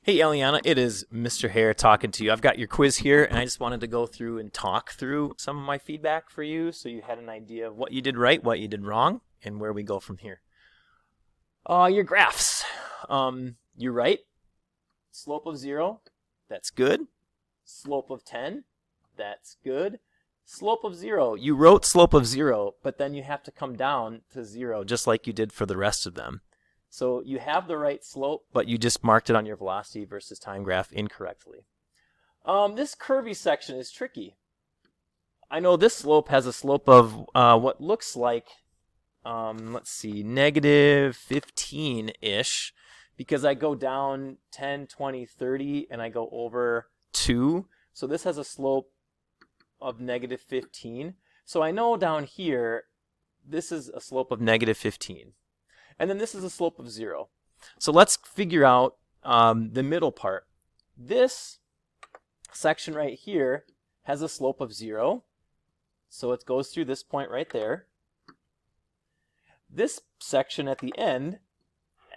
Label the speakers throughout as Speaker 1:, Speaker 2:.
Speaker 1: Hey Eliana, it is Mr. Hare talking to you. I've got your quiz here, and I just wanted to go through and talk through some of my feedback for you so you had an idea of what you did right, what you did wrong, and where we go from here. Your graphs. You're right. Slope of 0, that's good. Slope of 10, that's good. Slope of 0, you wrote slope of 0, but then you have to come down to 0 just like you did for the rest of them. So you have the right slope, but you just marked it on your velocity versus time graph incorrectly. This curvy section is tricky. I know this slope has a slope of what looks like, let's see, negative 15-ish, because I go down 10, 20, 30, and I go over 2. So this has a slope of negative 15. So I know down here, this is a slope of negative 15. And then this is a slope of 0. So let's figure out the middle part. This section right here has a slope of 0. So it goes through this point right there. This section at the end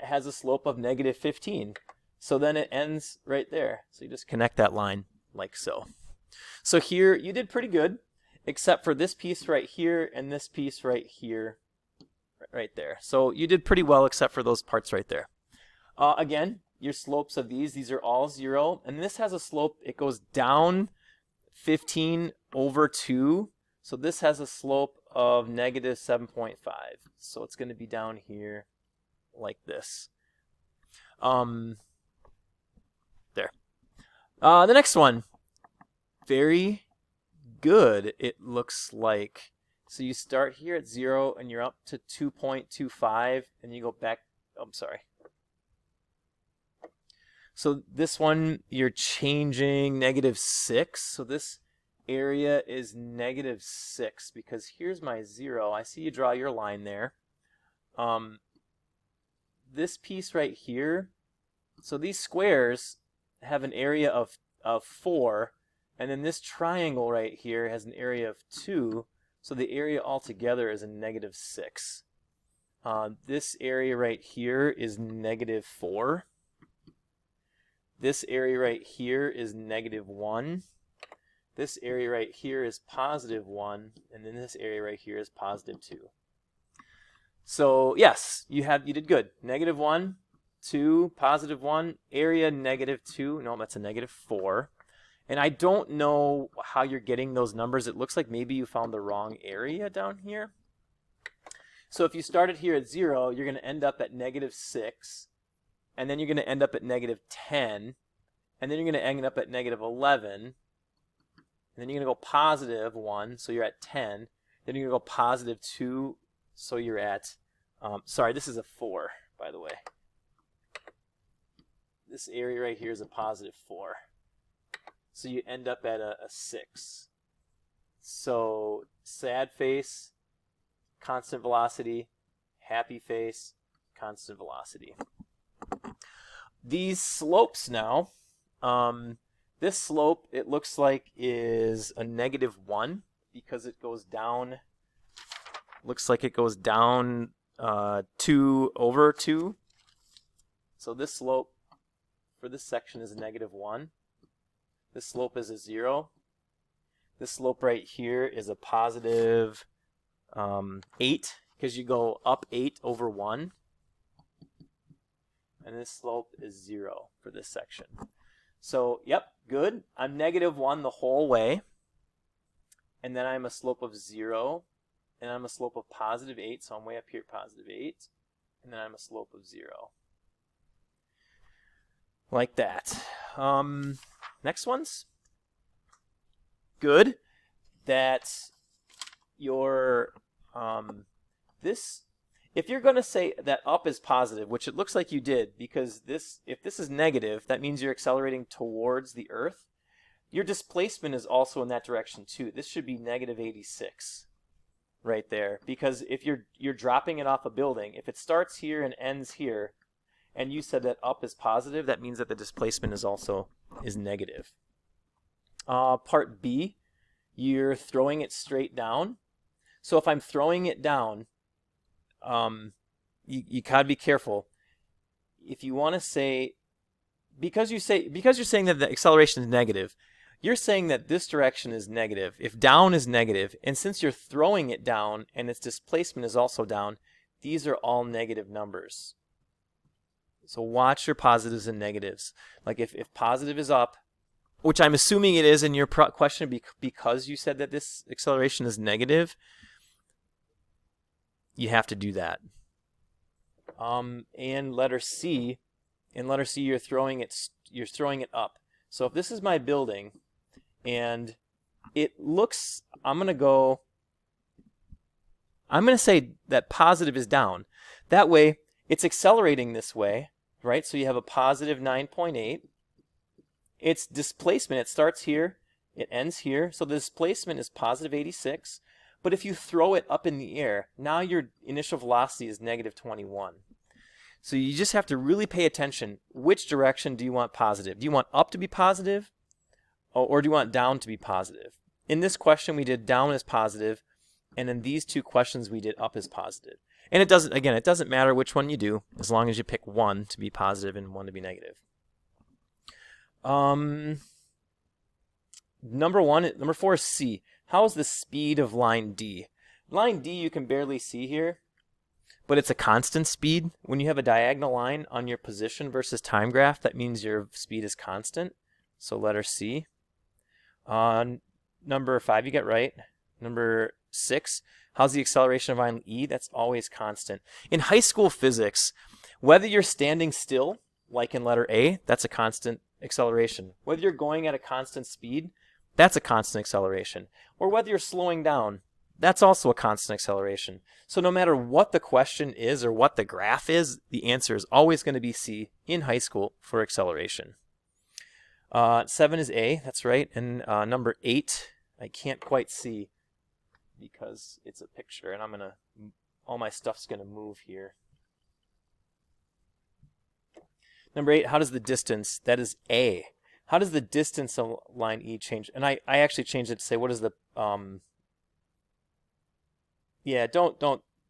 Speaker 1: has a slope of negative 15. So then it ends right there. So you just connect that line like so. So here you did pretty good, except for this piece right here and this piece right here. Right there. So you did pretty well except for those parts right there. Again, your slopes of these are all 0. And this has a slope, it goes down 15 over 2. So this has a slope of negative 7.5. So it's going to be down here like this. There. The next one. Very good, it looks like. So you start here at 0 and you're up to 2.25 and you go back. Oh, I'm sorry. So this one you're changing negative 6. So this area is negative 6 because here's my 0. I see you draw your line there. This piece right here. So these squares have an area of 4. And then this triangle right here has an area of 2. So the area altogether is a negative 6. This area right here is negative 4. This area right here is negative 1. This area right here is positive 1. And then this area right here is positive 2. So yes, you did good. Negative 1, 2, positive 1, area negative 2. No, that's a negative 4. And I don't know how you're getting those numbers. It looks like maybe you found the wrong area down here. So if you started here at 0, you're going to end up at negative 6. And then you're going to end up at negative 10. And then you're going to end up at negative 11. And then you're going to go positive 1, so you're at 10. Then you're going to go positive 2, so you're at, sorry, this is a 4, by the way. This area right here is a positive 4. So you end up at a 6. So sad face, constant velocity, happy face, constant velocity. These slopes now, this slope, it looks like is a negative 1 because it goes down, looks like it goes down 2 over 2. So this slope for this section is a negative 1. This slope is a 0. This slope right here is a positive 8 because you go up 8 over 1. And this slope is 0 for this section. So, yep, good. I'm negative 1 the whole way. And then I'm a slope of 0. And I'm a slope of positive 8. So I'm way up here, positive 8. And then I'm a slope of 0. Like that. Next one's good. That your this, if you're going to say that up is positive, which it looks like you did, because this, if this is negative, that means you're accelerating towards the Earth. Your displacement is also in that direction too. This should be negative 86 right there, because if you're dropping it off a building, if it starts here and ends here, and you said that up is positive, that means that the displacement is negative. Part B, you're throwing it straight down. So if I'm throwing it down, you gotta be careful. If you want to say because you're saying that the acceleration is negative, you're saying that this direction is negative. If down is negative, and since you're throwing it down and its displacement is also down, these are all negative numbers. So watch your positives and negatives. Like if positive is up, which I'm assuming it is in your question because you said that this acceleration is negative, you have to do that. And letter C, you're throwing it up. So if this is my building and it looks, I'm going to say that positive is down. That way it's accelerating this way, right? So you have a positive 9.8. Its displacement, it starts here, it ends here. So the displacement is positive 86. But if you throw it up in the air, now your initial velocity is negative 21. So you just have to really pay attention. Which direction do you want positive? Do you want up to be positive? Or do you want down to be positive? In this question, we did down as positive. And in these two questions, we did up as positive. And it doesn't matter which one you do, as long as you pick one to be positive and one to be negative. Number 4 is C. How is the speed of line D? Line D you can barely see here, but it's a constant speed. When you have a diagonal line on your position versus time graph, that means your speed is constant. So letter C. Number 5 you get right. Number 6, how's the acceleration of line E? That's always constant. In high school physics, whether you're standing still, like in letter A, that's a constant acceleration. Whether you're going at a constant speed, that's a constant acceleration. Or whether you're slowing down, that's also a constant acceleration. So no matter what the question is or what the graph is, the answer is always going to be C in high school for acceleration. 7 is A, that's right. And number 8, I can't quite see because it's a picture, and all my stuff's going to move here. Number 8, how does the distance, that is A, how does the distance of line E change? And I actually changed it to say, what is the,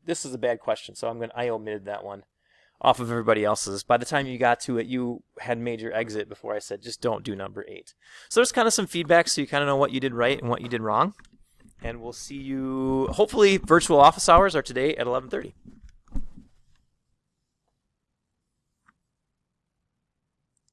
Speaker 1: this is a bad question, so I omitted that one off of everybody else's. By the time you got to it, you had made your exit before I said, just don't do number 8. So there's kind of some feedback so you kind of know what you did right and what you did wrong. And we'll see you, hopefully virtual office hours are today at 11:30.